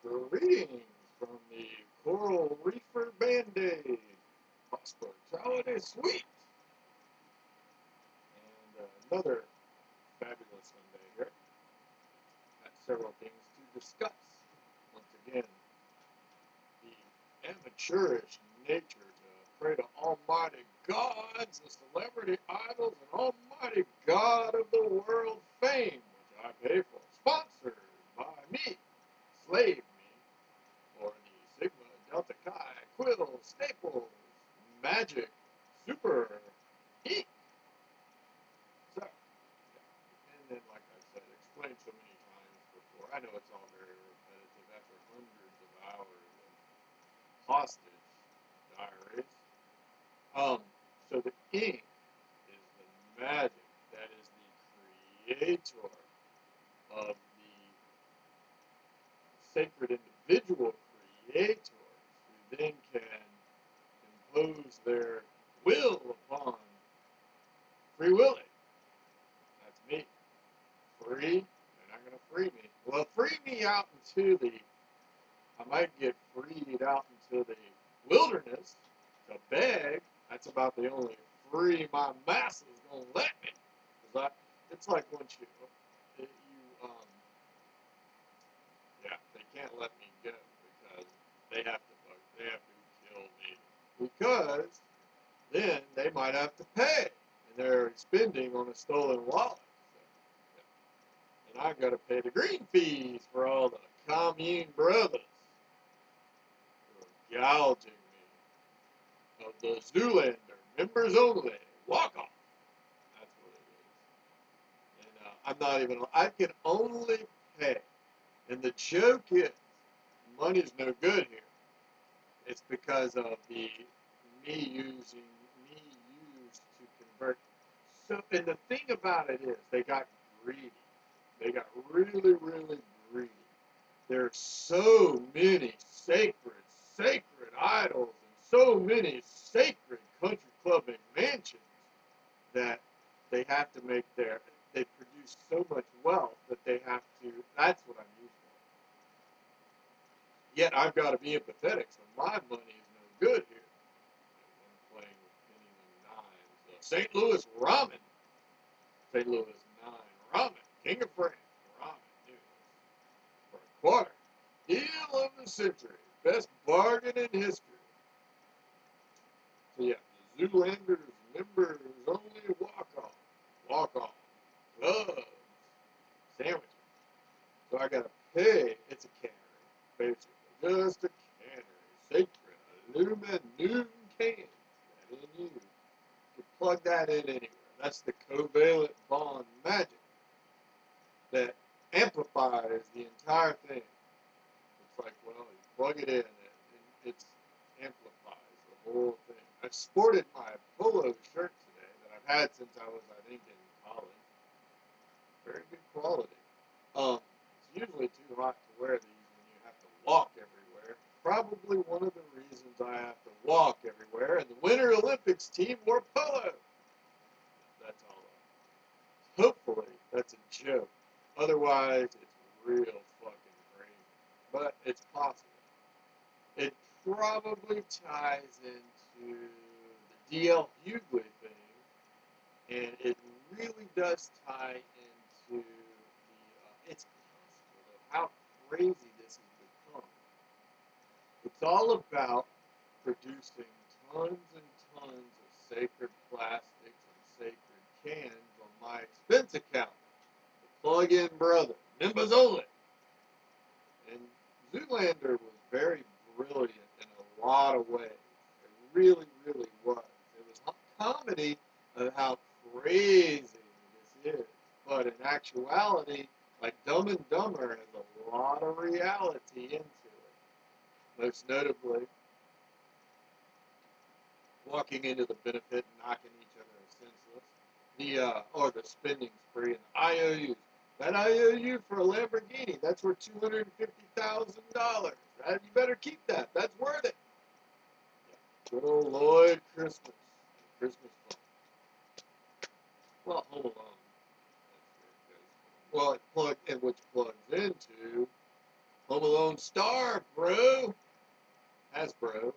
Greetings from the Coral Reefer Band-Aid Hospitality Suite. And another fabulous Sunday here. Got several things to discuss. Once again, the amateurish nature to pray to almighty gods, the celebrity idols, and almighty God of the world fame, which I pay for. Sponsored by me. Slave me, or the Sigma Delta Chi Quill Staples Magic Super Ink. So, and then like I said, explained so many times before, I know it's all very repetitive after hundreds of hours of hostage diaries. So the ink is the magic that is the creator of sacred individual creators who then can impose their will upon free willing. That's me. Free? They're not going to free me. Well, free me out into I might get freed out into the wilderness to beg. That's about the only free my mass is going to let me. Because it's like once they can't let me go because they have to kill me because then they might have to pay and they're spending on a stolen wallet. So, yeah. And I've got to pay the GreenFees for all the commune brothers who are gouging me of the Zoolander members only WalkOff. That's what it is. And I'm not even. I can only pay. And the joke is, money's no good here. It's because of me used to convert. So, and the thing about it is, they got greedy. They got really, really greedy. There's so many sacred idols and so many sacred country clubbing mansions that they have to make they produce so much wealth that they have to, that's what I'm used for. Yet I've got to be empathetic, so my money is no good here. I'm playing with pennies and dimes. St. Louis ramen. St. Louis 9 ramen. King of France ramen news. For a quarter. Deal of the century. Best bargain in history. So yeah, the Zoolander's members only walk-off, gloves, sandwiches. So I gotta pay. It's a cannery, basically, just a cannery, sacred aluminum cans. That in you. You plug that in anywhere. That's the covalent bond magic that amplifies the entire thing. It's like, well, you plug it in, and it amplifies the whole thing. I sported my polo shirt today that I've had since I was, I think, in college. Very good quality. It's usually too hot to wear these when you have to walk everywhere. Probably one of the reasons I have to walk everywhere. And the Winter Olympics team wore polo. That's all. Hopefully, that's a joke. Otherwise, it's real fucking crazy. But it's possible. It probably ties into the D.L. Hughley thing, and it really does tie into it's possible how crazy this has become. It's all about producing tons and tons of sacred plastics and sacred cans on my expense account. The plug-in brother, members only. And Zoolander was very brilliant in a lot of ways. It really, really was. It was a comedy of how crazy this is. But in actuality, like Dumb and Dumber has a lot of reality into it. Most notably, walking into the benefit and knocking each other senseless. The spending spree and the IOUs. That IOU for a Lamborghini, that's worth $250,000. You better keep that. That's worth it. Yeah. Good old LloydChristmas. Christmas fun. Well, hold on. Well, which plugs into Home Alone star, bro. Hasbro.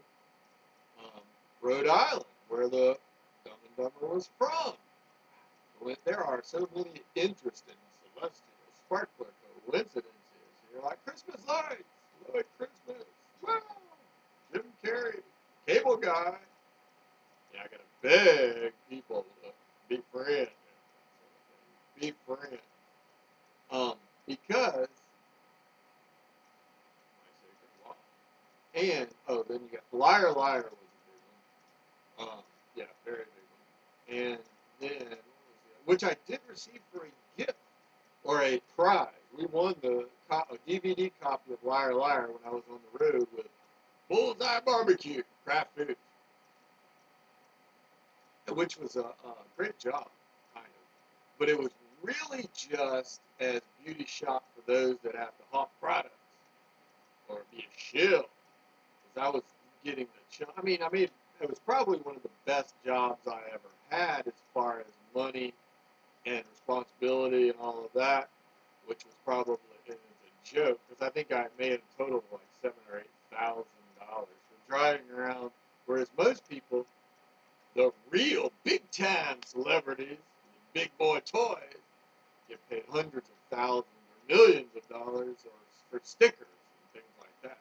Rhode Island, where the Dumb and Dumber was from. There are so many interesting celestial sparkler coincidences. You're like, Christmas lights, LloydChristmas, wow, Jim Carrey, Cable Guy. Yeah, I gotta beg people to be friends. Be friends. Because and then you got Liar Liar was a big one. Yeah, very big one. And then which I did receive for a gift or a prize. We won a DVD copy of Liar Liar when I was on the road with Bullseye Barbecue, Craft Foods, which was a great job, kind of. But it was really just as beauty shop for those that have to hawk products or be a shill. Because I was getting I mean, it was probably one of the best jobs I ever had as far as money and responsibility and all of that, which was probably a joke because I think I made a total of like $7,000 or $8,000 for driving around, whereas most people, the real big time celebrities, the big boy toys, get paid hundreds of thousands or millions of dollars or for stickers and things like that.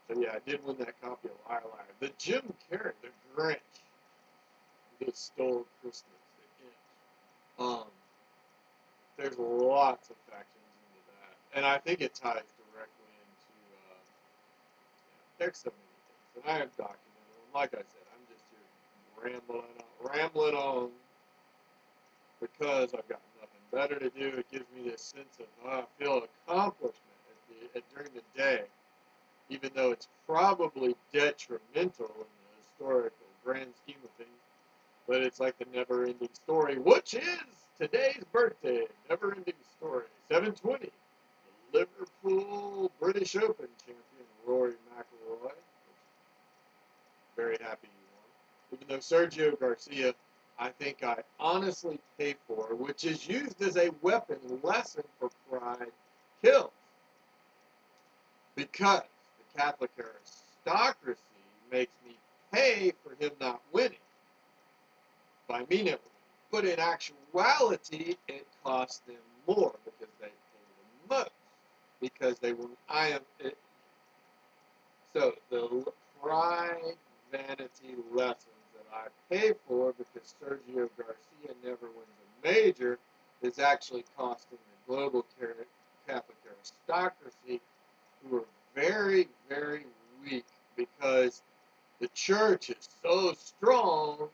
So yeah, I did win that copy of Liar Liar. The Jim Carrey, the Grinch, that stole Christmas. There's lots of factions into that, and I think it ties directly into. There's so many things, and I have documented them. Like I said, I'm just here rambling on, because I've got nothing better to do. It gives me this sense of I feel accomplishment during the day, even though it's probably detrimental in the historical grand scheme of things. But it's like the never-ending story, which is today's birthday. Never-ending story. 720. The Liverpool British Open champion, Rory McIlroy. Very happy he won. Even though Sergio Garcia, I think I honestly pay for, which is used as a weapon lesson for pride kills. Because the Catholic aristocracy makes me pay for him not winning. By me never winning. But in actuality, it costs them more because they pay the most. Because they were, so the pride, vanity lessons that I pay for because Sergio Garcia never wins a major is actually costing the global Catholic aristocracy, who are very, very weak because the church is so strong,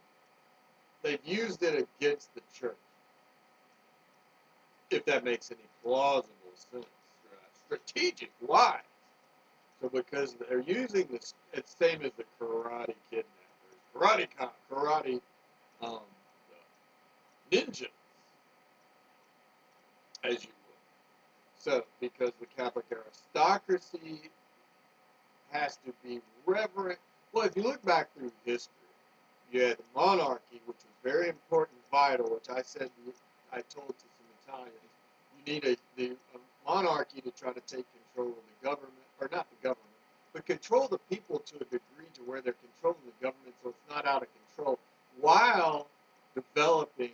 they've used it against the church. If that makes any plausible sense. Strategic wise. So because they're using this, it's the same as the karate kidnappers, karate ninjas, as you would. So because the Catholic aristocracy has to be reverent. Well, if you look back through history, you had the monarchy, which was very important, vital, which I told to some Italians, you need the monarchy to try to take control of the government, or not the government, but control the people to a degree to where they're controlling the government so it's not out of control, while developing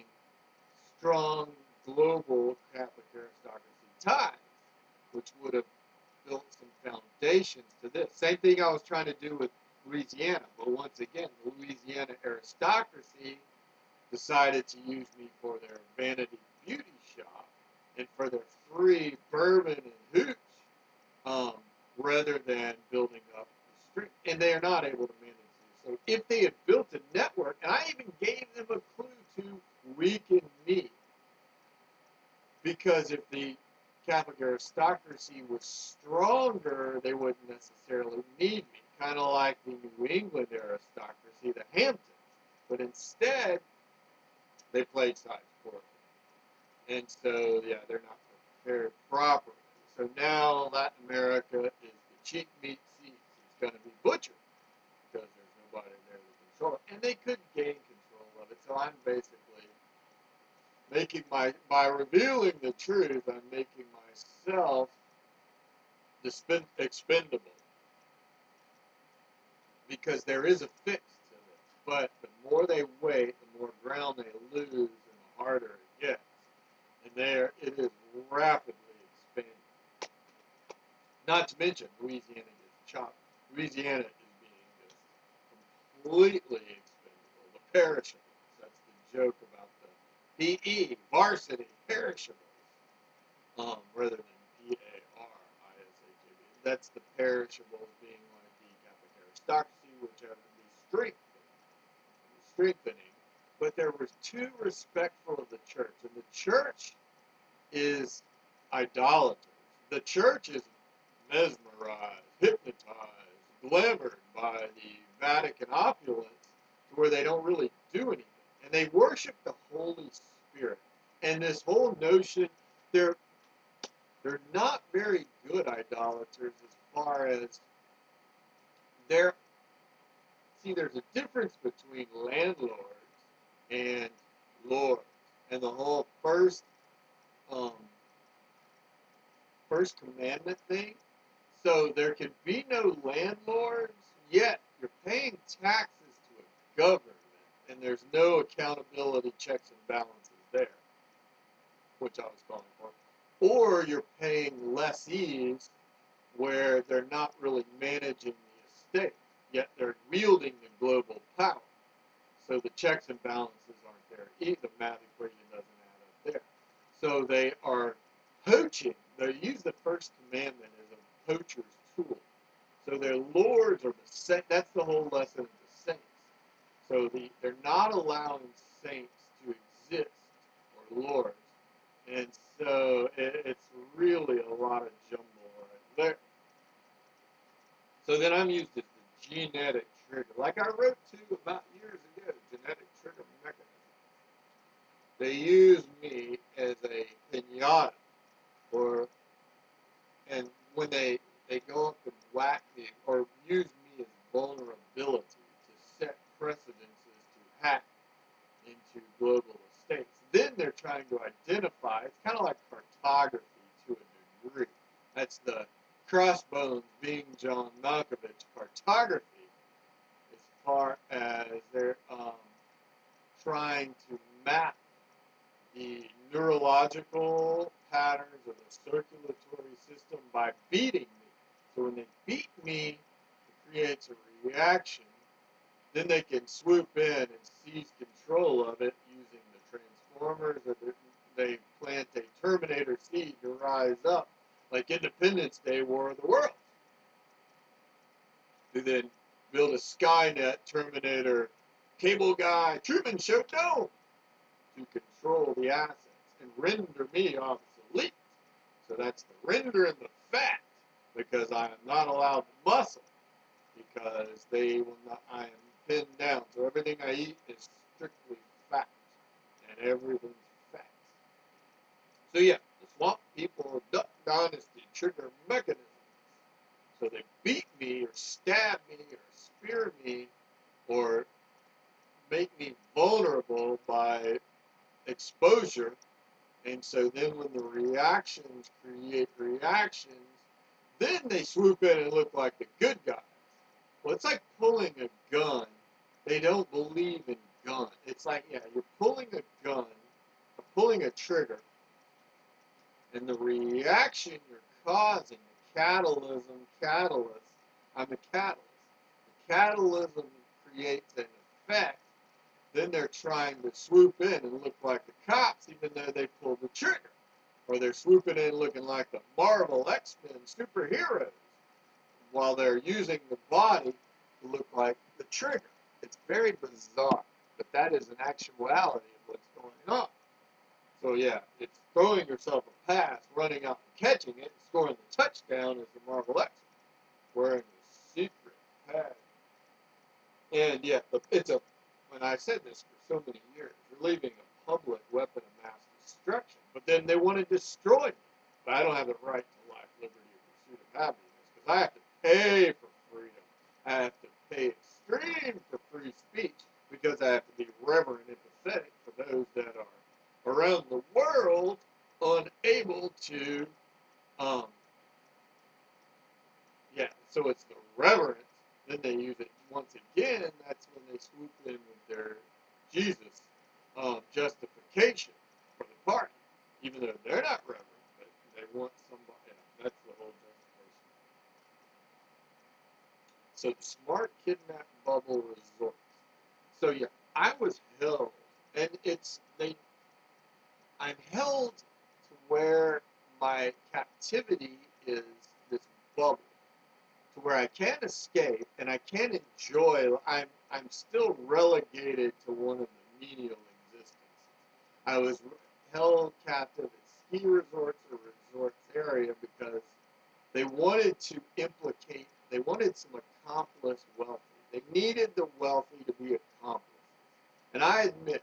strong global Catholic aristocracy ties, which would have built some foundations to this. Same thing I was trying to do with Louisiana, but once again, the Louisiana aristocracy decided to use me for their vanity beauty shop and for their free bourbon and hooch, rather than building up the strength. And they are not able to manage this. So if they had built a network, and I even gave them a clue to weaken me, because if the Catholic aristocracy was stronger, they wouldn't necessarily need me. Kind of like the New England aristocracy, the Hamptons. But instead, they played sides poorly. And so, yeah, they're not prepared properly. So now Latin America is the cheap meat seats. It's going to be butchered because there's nobody there to control it. And they could gain control of it. So I'm basically by revealing the truth, I'm making myself expendable. Because there is a fix to it. But the more they wait, the more ground they lose, and the harder it gets. And there, it is rapidly expanding. Not to mention, Louisiana gets chopped. Louisiana is being just completely expendable. The perishables. That's the joke about the PE, varsity perishables, rather than PARISHABLE. That's the perishables being like the aristocracy, which have to be strengthening. But there was too respectful of the church, and the church is idolaters. The church is mesmerized, hypnotized, glamored by the Vatican opulence, to where they don't really do anything, and they worship the Holy Spirit. And this whole notion, they're not very good idolaters as far as there's a difference between landlords and lords, and the whole first commandment thing. So there can be no landlords, yet you're paying taxes to a government, and there's no accountability, checks and balances there, which I was calling for. Or you're paying lessees where they're not really managing the estate, yet they're wielding the global power. So the checks and balances aren't there. The math equation doesn't add up there. So they are poaching. They use the first commandment as a poacher's tool. So their lords are the saints. That's the whole lesson of the saints. So they're not allowing saints to exist, or lords. And so it's really a lot of jumble right there. So then I'm used as the genetic trigger. Like I wrote to about years ago, genetic trigger mechanism. They use me as a pinata, and when they go up and whack me, or use me as vulnerability to set precedences to hack into global estates. Then they're trying to identify, it's kind of like cartography to a degree. That's the Crossbones being John Malkovich cartography, as far as they're trying to map the neurological patterns of the circulatory system by beating me. So when they beat me, it creates a reaction. Then they can swoop in and seize control of it using the Transformers, or they plant a Terminator seed to rise up, like Independence Day, War of the Worlds. They then build a Skynet, Terminator, Cable Guy, Truman Show dome to control the assets and render me obsolete. So that's the render and the fat, because I am not allowed to muscle, because they will not. I am pinned down. So everything I eat is strictly fat, and everything's fat. So yeah, the swamp people, Duck Dynasty trigger mechanisms. So they beat me, or stab me, or spear me, or make me vulnerable by exposure. And so then when the reactions create reactions, then they swoop in and look like the good guys. Well, it's like pulling a gun. They don't believe in gun. It's like, yeah, you're pulling a gun, or pulling a trigger, and the reaction you're causing, the catalyst, I'm the catalyst. The catalysm creates an effect. Then they're trying to swoop in and look like the cops, even though they pulled the trigger. Or they're swooping in looking like the Marvel X-Men superheroes, while they're using the body to look like the trigger. It's very bizarre, but that is an actuality of what's going on. So yeah, it's throwing yourself a pass, running out and catching it, and scoring the touchdown as the Marvel X-Men, wearing the secret pad. And yeah, it's a, when I said this for so many years, you're leaving a public weapon of mass destruction. But then they want to destroy me. But I don't have the right to life, liberty, or pursuit of happiness, because I have to pay for freedom. I have to pay extreme for free speech, because I have to be reverent and empathetic for those that are around the world unable to, yeah, so it's the reverent. Then they use it once again. That's when they swoop in with their Jesus justification for the party, even though they're not reverent, but they want somebody. Yeah, that's the whole justification. So the smart kidnap bubble resort. So yeah, I was held, and I'm held to where my captivity is this bubble, to where I can't escape and I can't enjoy. I'm still relegated to one of the menial existences. I was held captive at ski resorts or resorts area because they wanted to implicate. They wanted some accomplished wealthy. They needed the wealthy to be accomplished, and I admit,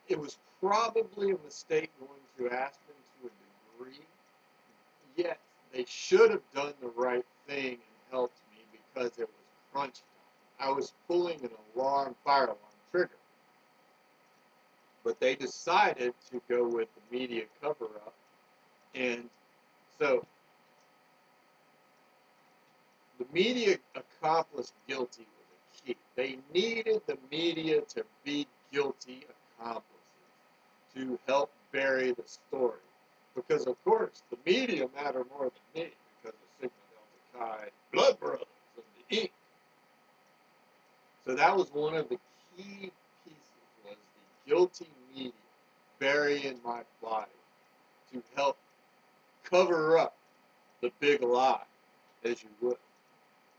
it was probably a mistake going to Aspen to a degree. Yet they should have done the right thing and helped me because it was crunch time. I was pulling an fire alarm trigger. But they decided to go with the media cover-up. And so the media accomplished guilty was a key. They needed the media to be guilty accomplices to help bury the story. Because, of course, the media matter more than me because of Sigma Delta Chi blood brothers of the ink. So that was one of the key pieces, was the guilty media burying my body to help cover up the big lie, as you would.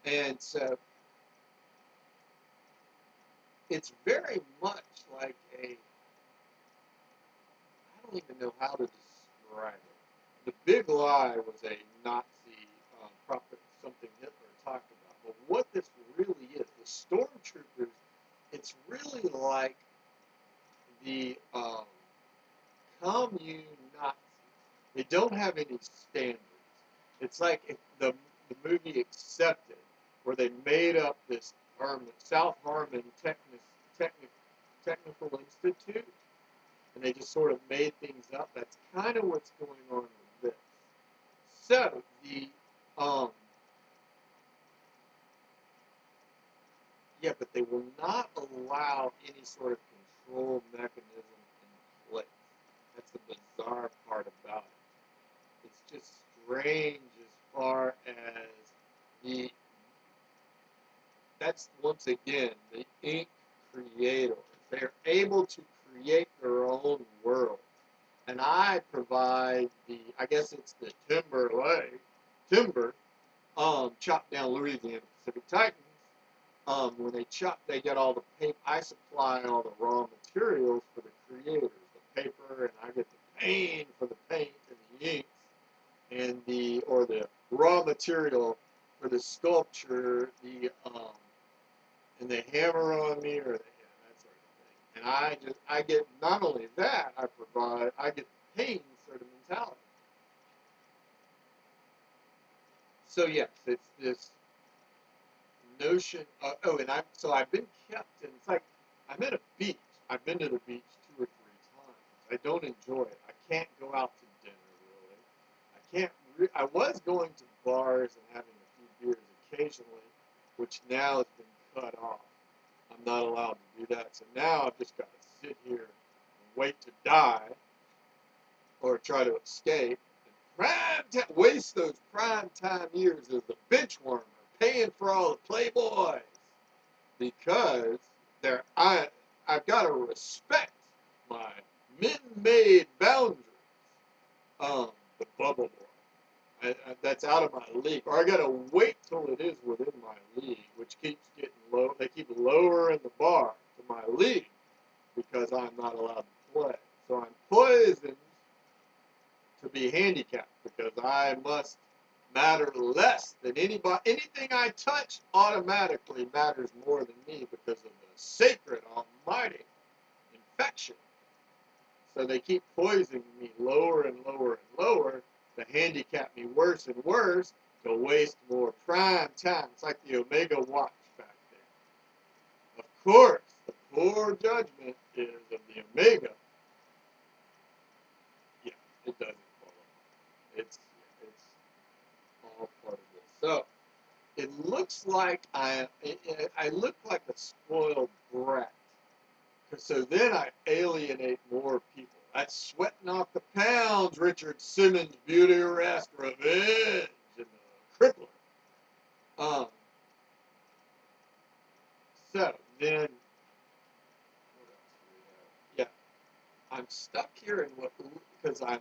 And so it's very much like I don't even know how to describe it. The big lie was a Nazi prophet, something Hitler talked about. But what this really is, the stormtroopers, it's really like the commune Nazis. They don't have any standards. It's like the movie Accepted, where they made up this South Harmon Technical Institute, and they just sort of made things up. That's kind of what's going on with this. So but they will not allow any sort of control mechanism in place. That's the bizarre part about it. It's just strange as far as that's once again the ink creators. They're able to create their own world. And I provide I guess it's the timber, chopped down Louisiana Pacific Titans. When they get all the paper. I supply all the raw materials for the creators, the paper, and I get the paint for the paint and the inks, and the raw material for the sculpture, and they hammer on me that sort of thing. And I get not only that, I get the pain sort of mentality. So yes, it's this notion of, I've been kept, and it's like I'm at a beach. I've been to the beach 2 or 3 times. I don't enjoy it. I can't go out to dinner really. I was going to bars and having a few beers occasionally, which now has been cut off. I'm not allowed to do that. So now I've just got to sit here and wait to die or try to escape. Waste those prime time years as the bench warmer, paying for all the playboys, because I've got to respect my men-made boundaries. The bubble boy, that's out of my league, or I got to wait till it is within my league, which keeps getting low. They keep lowering the bar to my league because I'm not allowed to play. So I'm poisoned to be handicapped because I must matter less than anybody. Anything I touch automatically matters more than me because of the sacred, almighty infection. So they keep poisoning me lower and lower and lower to handicap me worse and worse to waste more prime time. It's like the Omega watch back there. Of course, the poor judgment is of the Omega. Yeah, it doesn't follow. It's all part of this. So it looks like I look like a spoiled brat. So then I alienate more people. That's sweating off the pounds, Richard Simmons' beauty arrest, revenge, and the crippler. So then, what else do we have? Yeah, I'm stuck here in what, because I'm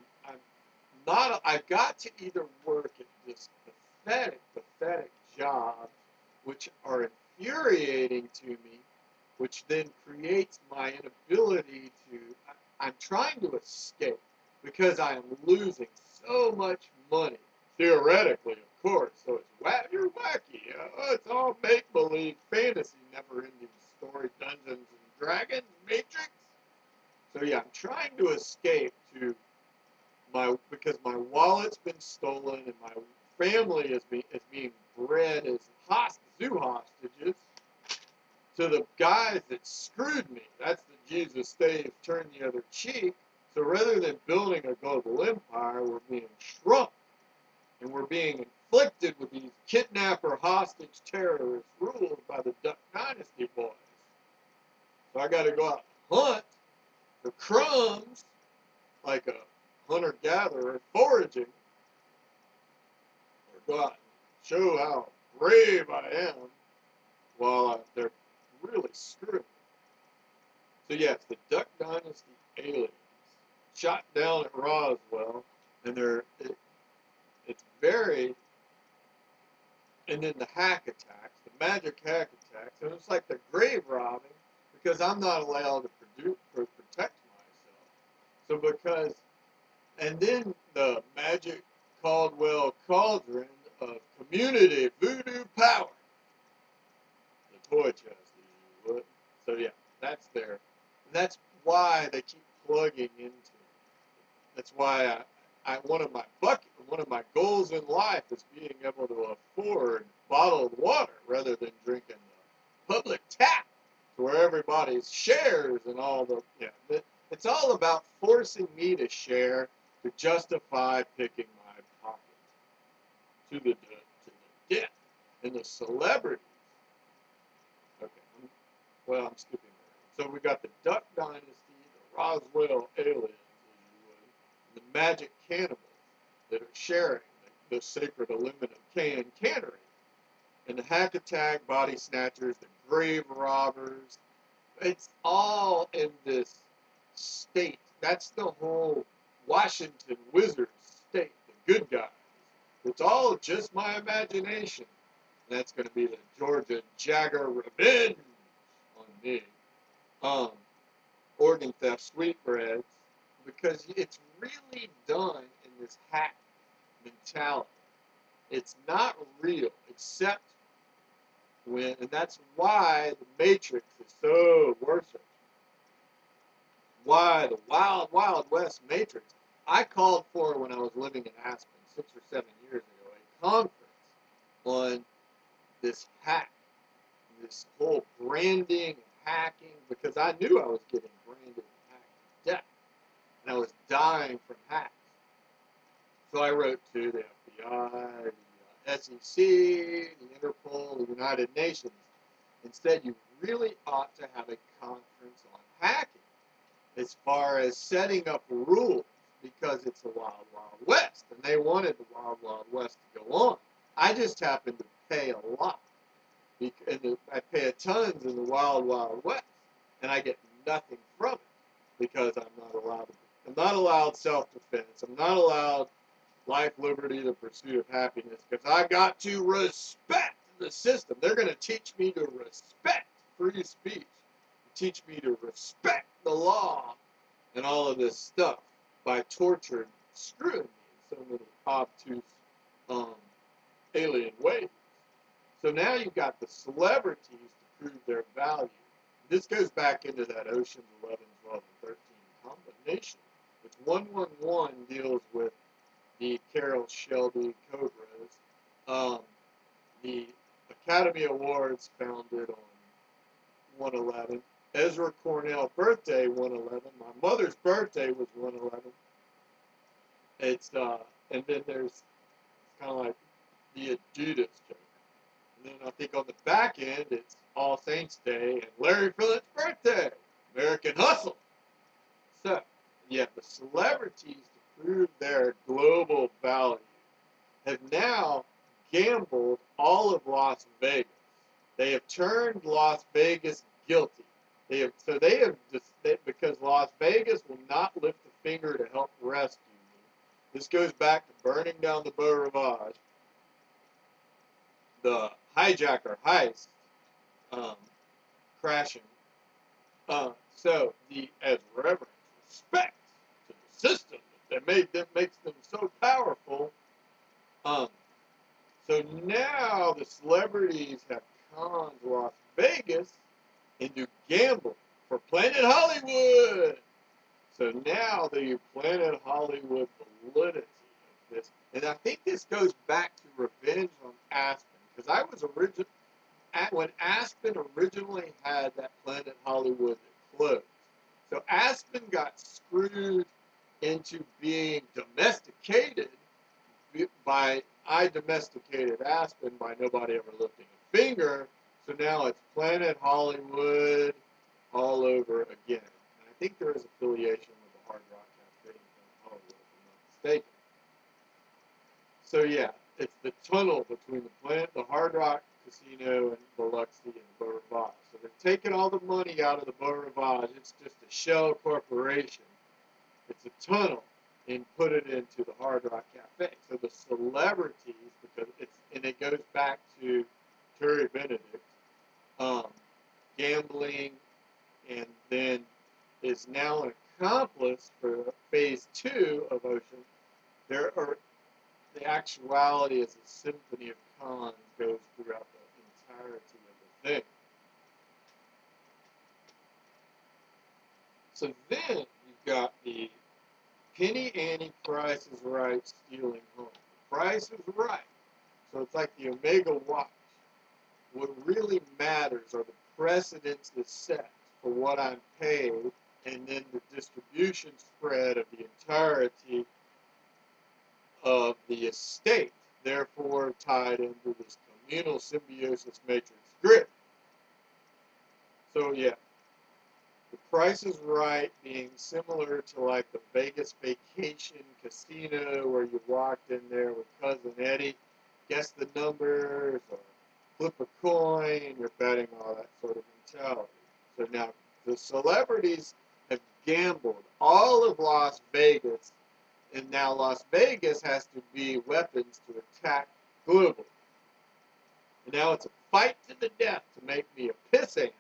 not, I've got to either work at this pathetic job, which are infuriating to me, which then creates my inability to, I'm trying to escape because I am losing so much money, theoretically, of course. So it's you're wacky. It's all make-believe, fantasy, never-ending story, Dungeons and Dragons, Matrix. So yeah, I'm trying to escape to because my wallet's been stolen and my family is being bred as zoo hostages to the guys that screwed me. That's the Jesus stave, turn the other cheek. So rather than building a global empire, we're being shrunk. And we're being inflicted with these kidnapper, hostage, terrorist rules by the Duck Dynasty boys. So I got to go out and hunt for crumbs, like a hunter-gatherer foraging, or go out and show how brave I am while they're really screwing me. So yes, the Duck Dynasty aliens shot down at Roswell, and it's very, and then the hack attacks, the magic hack attacks, and it's like the grave robbing, because I'm not allowed to protect myself. So because, and then the magic Caldwell cauldron of community voodoo power, the toy chest, as you would. So yeah, that's there. And that's why they keep plugging into it. That's why one of my goals in life is being able to afford bottled water rather than drinking the public tap, to where everybody shares and all the it's all about forcing me to share to justify picking my pocket to the death. And the celebrities. Okay, I'm skipping around. So we got the Duck Dynasty, the Roswell aliens, the magic cannibals that are sharing the sacred aluminum cannery, and the hack attack body snatchers, the grave robbers. It's all in this state. That's the whole Washington Wizards state, the good guys. It's all just my imagination. And that's going to be the Georgia Jagger revenge on me. Organ theft, sweetbreads, because it's really done in this hack mentality. It's not real, except when, and that's why the Matrix is so worshipped. Why the Wild Wild West Matrix. I called for, when I was living in Aspen 6 or 7 years ago, a conference on this hack, this whole branding and hacking, because I knew I was getting branded and hacked to death, and I was dying from hacks. So I wrote to the FBI, the SEC, the Interpol, the United Nations, and said you really ought to have a conference on hacking as far as setting up rules, because it's the Wild Wild West, and they wanted the Wild Wild West to go on. I just happen to pay a lot. And I pay a tons in the Wild Wild West, and I get nothing from it because I'm not allowed self-defense. I'm not allowed life, liberty, the pursuit of happiness, because I got to respect the system. They're going to teach me to respect free speech, teach me to respect the law, and all of this stuff by torturing, screwing me in so many obtuse, alien ways. So now you've got the celebrities to prove their value. This goes back into that Ocean's 11, 12, and 13 combination, which 111 deals with the Carol Shelby Cobras. The Academy Awards founded on 111 Ezra Cornell birthday 111. My mother's birthday was 111. It's and then there's kind of like the Adidas joke. And then I think on the back end it's All Saints Day and Larry Phillips' birthday, American Hustle. So yeah, the celebrities to prove their global value have now gambled all of Las Vegas. They have turned Las Vegas guilty. Because Las Vegas will not lift a finger to help rescue me. This goes back to burning down the Beau Rivage, the hijacker heist, crashing. As reverent respect to the system that makes them so powerful. So now the celebrities have conned Las Vegas into gambling for Planet Hollywood. So now the Planet Hollywood validity of this, and I think this goes back to Revenge on Aspen, because I was when Aspen originally had that Planet Hollywood that closed. So Aspen got screwed into being domesticated I domesticated Aspen by nobody ever lifting a finger. So now it's Planet Hollywood all over again. And I think there is affiliation with the Hard Rock Cafe in Hollywood, if I'm not mistaken. So yeah, it's the tunnel between the Hard Rock Casino and Biloxi and Beau Rivage. So they're taking all the money out of the Beau Rivage. It's just a shell corporation. It's a tunnel and put it into the Hard Rock Cafe. So the celebrities, it goes back to Terry Benedict, gambling, and then is now an accomplice for phase 2 of Ocean. The actuality is a symphony of cons goes throughout the entirety of the thing. So then you've got the Penny Annie Price is Right stealing home. The Price is Right. So it's like the Omega Watch. What really matters are the precedents that's set for what I'm paid, and then the distribution spread of the entirety of the estate, therefore tied into this communal symbiosis matrix grid. So yeah, the Price is Right being similar to like the Vegas Vacation Casino where you walked in there with Cousin Eddie, guess the numbers, or flip a coin, you're betting, all that sort of mentality. So now the celebrities have gambled all of Las Vegas, and now Las Vegas has to be weapons to attack globally. And now it's a fight to the death to make me a pissant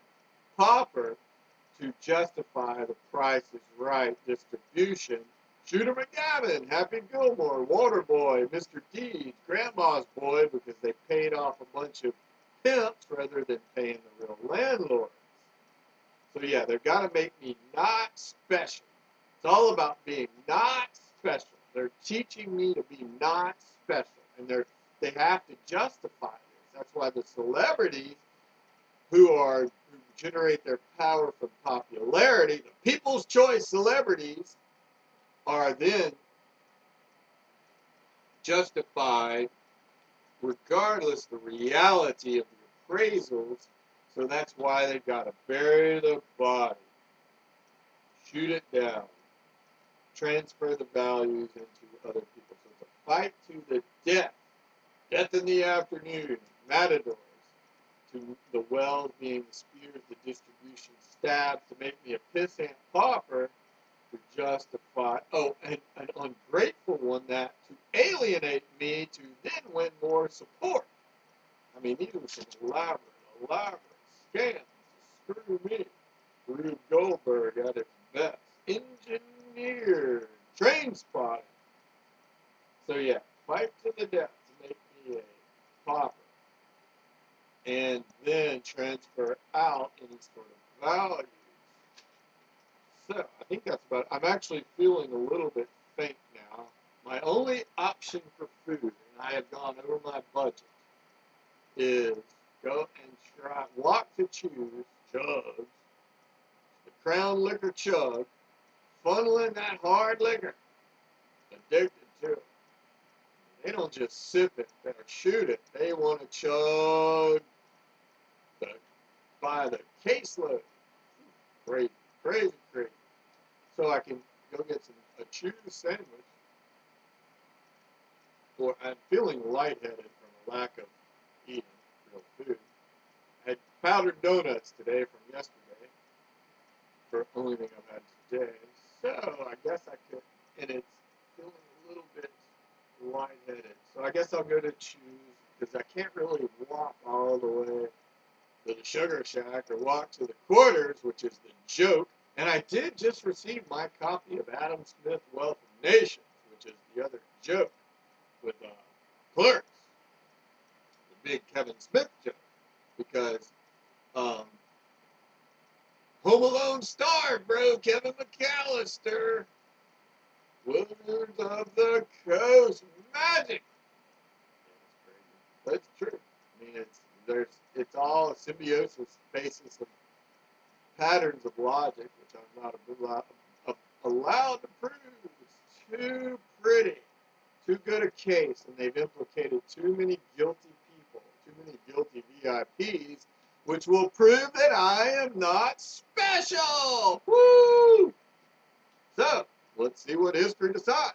pauper to justify the Price is Right distribution. Shooter McGavin, Happy Gilmore, Waterboy, Mr. Deeds, Grandma's Boy, because they paid off a bunch of pimps rather than paying the real landlords. So yeah, they've got to make me not special. It's all about being not special. They're teaching me to be not special, and they have to justify this. That's why the celebrities who generate their power from popularity, the People's Choice celebrities, are then justified regardless the reality of the appraisals. So that's why they've got to bury the body, shoot it down, transfer the values into other people. So it's a fight to the death. Death in the afternoon, matadors, to the wells being the spears, the distribution stabs to make me a pissant pauper to justify, an ungrateful one that to alienate me to then win more support. I mean, these were some elaborate scams to screw me. Rube Goldberg at its best. Engineered, train spotting. So yeah, fight to the death to make me a pauper. And then transfer out any sort of value. So I think that's about it. I'm actually feeling a little bit faint now. My only option for food, and I have gone over my budget, is go and walk to choose jugs crown liquor chug, funneling that hard liquor, addicted to it. They don't just sip it or shoot it. They want to chug by the caseload. Crazy, crazy, crazy. So I can go get a cheese sandwich. Or I'm feeling lightheaded from a lack of eating real food. I had powdered donuts today from yesterday. For the only thing I've had today. So I guess I could, and it's feeling a little bit lightheaded. So I guess I'll go to choose, because I can't really walk all the way to the sugar shack or walk to the quarters, which is the joke. And I did just receive my copy of Adam Smith Wealth of Nations, which is the other joke with Clerks, the big Kevin Smith joke, because Home Alone star, bro, Kevin McAllister, Wizards of the Coast, magic. Yeah, it's crazy, but it's true. I mean, it's all a symbiosis basis of patterns of logic, which I'm not allowed to prove. It's too pretty, too good a case, and they've implicated too many guilty people, too many guilty VIPs, which will prove that I am not special. Woo! So, let's see what history decides.